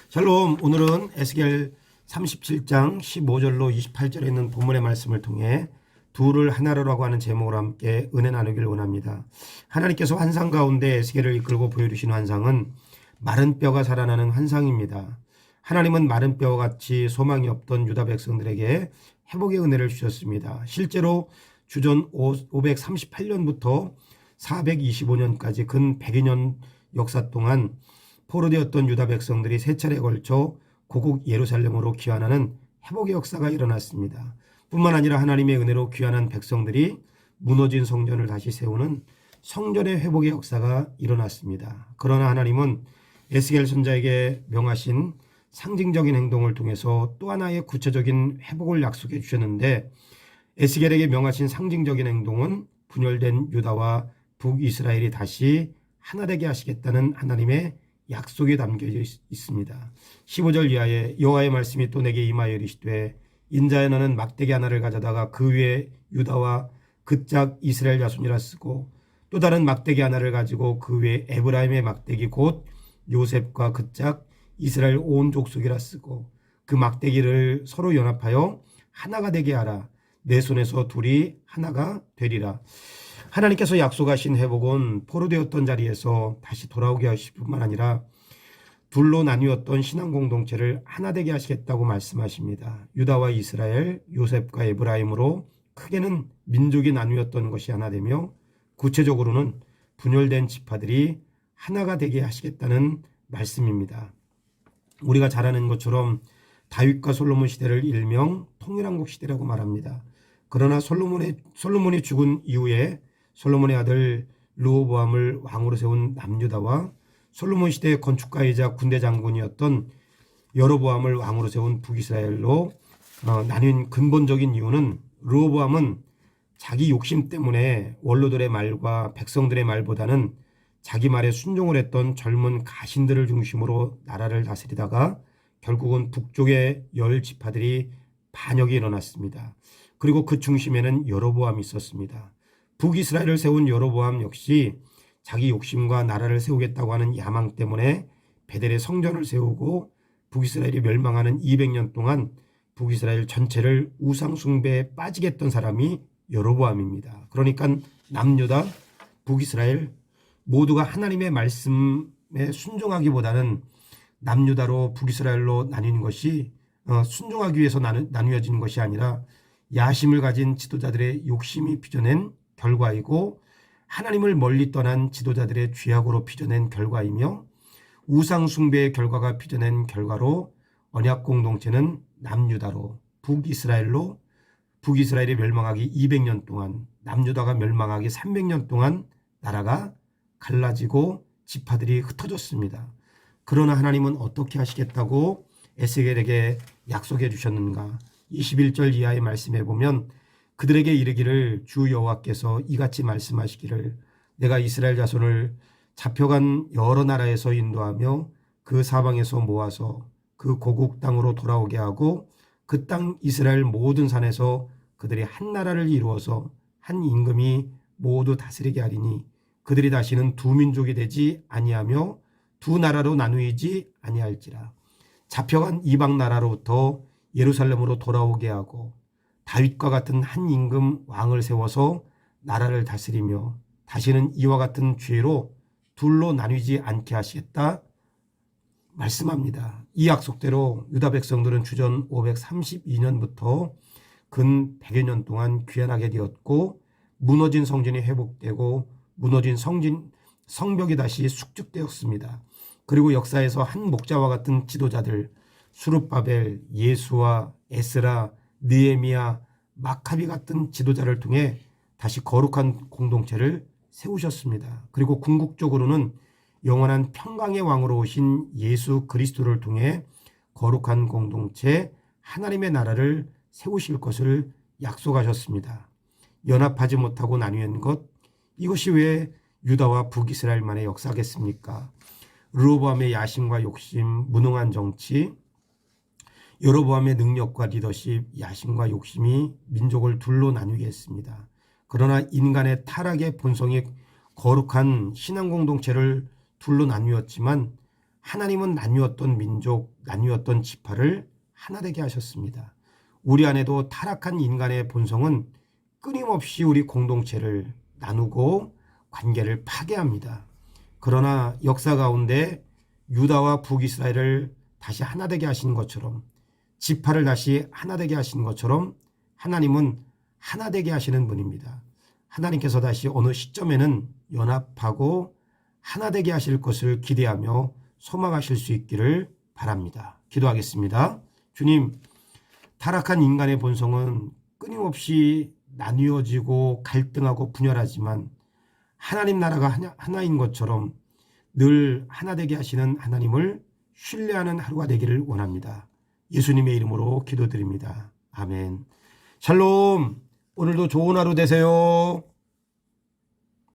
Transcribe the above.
샬롬. 오늘은 에스겔 37장 15절로 28절에 있는 본문의 말씀을 통해 둘을 하나로라고 하는 제목으로 함께 은혜 나누기를 원합니다. 하나님께서 환상 가운데 에스겔을 이끌고 보여주신 환상은 마른 뼈가 살아나는 환상입니다. 하나님은 마른 뼈와 같이 소망이 없던 유다 백성들에게 회복의 은혜를 주셨습니다. 실제로 주전 538년부터 425년까지 근 100여 년 역사 동안 포로되었던 유다 백성들이 세 차례에 걸쳐 고국 예루살렘으로 귀환하는 회복의 역사가 일어났습니다. 뿐만 아니라 하나님의 은혜로 귀환한 백성들이 무너진 성전을 다시 세우는 성전의 회복의 역사가 일어났습니다. 그러나 하나님은 에스겔 선지자에게 명하신 상징적인 행동을 통해서 또 하나의 구체적인 회복을 약속해 주셨는데, 에스겔에게 명하신 상징적인 행동은 분열된 유다와 북이스라엘이 다시 하나 되게 하시겠다는 하나님의 약속이 담겨져 있습니다. 15절 이하에 여호와의 말씀이 또 내게 임하여 이르시되, 인자야 너는 막대기 하나를 가져다가 그 위에 유다와 그짝 이스라엘 자손이라 쓰고, 또 다른 막대기 하나를 가지고 그 위에 에브라임의 막대기 곧 요셉과 그짝 이스라엘 온 족속이라 쓰고, 그 막대기를 서로 연합하여 하나가 되게 하라. 내 손에서 둘이 하나가 되리라. 하나님께서 약속하신 회복은 포로되었던 자리에서 다시 돌아오게 하실 뿐만 아니라 둘로 나뉘었던 신앙 공동체를 하나 되게 하시겠다고 말씀하십니다. 유다와 이스라엘, 요셉과 에브라임으로 크게는 민족이 나뉘었던 것이 하나 되며, 구체적으로는 분열된 지파들이 하나가 되게 하시겠다는 말씀입니다. 우리가 잘 아는 것처럼 다윗과 솔로몬 시대를 일명 통일왕국 시대라고 말합니다. 그러나 솔로몬이 죽은 이후에 솔로몬의 아들 르호보암을 왕으로 세운 남유다와 솔로몬 시대의 건축가이자 군대 장군이었던 여로보암을 왕으로 세운 북이스라엘로 나뉜 근본적인 이유는, 르호보암은 자기 욕심 때문에 원로들의 말과 백성들의 말보다는 자기 말에 순종을 했던 젊은 가신들을 중심으로 나라를 다스리다가 결국은 북쪽의 10지파들이 반역이 일어났습니다. 그리고 그 중심에는 여로보암이 있었습니다. 북이스라엘을 세운 여로보암 역시 자기 욕심과 나라를 세우겠다고 하는 야망 때문에 베델의 성전을 세우고 북이스라엘이 멸망하는 200년 동안 북이스라엘 전체를 우상 숭배에 빠지게 했던 사람이 여로보암입니다. 그러니까 남유다, 북이스라엘 모두가 하나님의 말씀에 순종하기보다는 남유다로 북이스라엘로 나뉘는 것이 순종하기 위해서 나뉘어지는 것이 아니라 야심을 가진 지도자들의 욕심이 빚어낸 결과이고, 하나님을 멀리 떠난 지도자들의 죄악으로 빚어낸 결과이며, 우상 숭배의 결과가 빚어낸 결과로 언약 공동체는 남유다로 북이스라엘로, 북이스라엘이 멸망하기 200년 동안, 남유다가 멸망하기 300년 동안 나라가 갈라지고 지파들이 흩어졌습니다. 그러나 하나님은 어떻게 하시겠다고 에스겔에게 약속해 주셨는가? 21절 이하의 말씀에 보면, 그들에게 이르기를 주 여호와께서 이같이 말씀하시기를, 내가 이스라엘 자손을 잡혀간 여러 나라에서 인도하며 그 사방에서 모아서 그 고국 땅으로 돌아오게 하고, 그 땅 이스라엘 모든 산에서 그들이 한 나라를 이루어서 한 임금이 모두 다스리게 하리니, 그들이 다시는 두 민족이 되지 아니하며 두 나라로 나누이지 아니할지라. 잡혀간 이방 나라로부터 예루살렘으로 돌아오게 하고 다윗과 같은 한 임금 왕을 세워서 나라를 다스리며 다시는 이와 같은 죄로 둘로 나뉘지 않게 하시겠다 말씀합니다. 이 약속대로 유다 백성들은 주전 532년부터 근 100여 년 동안 귀환하게 되었고, 무너진 성전이 회복되고 무너진 성벽이 다시 숙적되었습니다. 그리고 역사에서 한 목자와 같은 지도자들, 수룹바벨, 예수와 에스라, 느헤미야, 마카비 같은 지도자를 통해 다시 거룩한 공동체를 세우셨습니다. 그리고 궁극적으로는 영원한 평강의 왕으로 오신 예수 그리스도를 통해 거룩한 공동체, 하나님의 나라를 세우실 것을 약속하셨습니다. 연합하지 못하고 나뉘는 것, 이것이 왜 유다와 북이스라엘만의 역사겠습니까? 르호보암의 야심과 욕심, 무능한 정치, 여로보암의 능력과 리더십, 야심과 욕심이 민족을 둘로 나뉘게 했습니다. 그러나 인간의 타락의 본성이 거룩한 신앙 공동체를 둘로 나뉘었지만, 하나님은 나뉘었던 민족, 나뉘었던 지파를 하나 되게 하셨습니다. 우리 안에도 타락한 인간의 본성은 끊임없이 우리 공동체를 나누고 관계를 파괴합니다. 그러나 역사 가운데 유다와 북이스라엘을 다시 하나 되게 하신 것처럼, 지파를 다시 하나 되게 하신 것처럼 하나님은 하나 되게 하시는 분입니다. 하나님께서 다시 어느 시점에는 연합하고 하나 되게 하실 것을 기대하며 소망하실 수 있기를 바랍니다. 기도하겠습니다. 주님, 타락한 인간의 본성은 끊임없이 나뉘어지고 갈등하고 분열하지만 하나님 나라가 하나인 것처럼 늘 하나 되게 하시는 하나님을 신뢰하는 하루가 되기를 원합니다. 예수님의 이름으로 기도드립니다. 아멘. 샬롬. 오늘도 좋은 하루 되세요.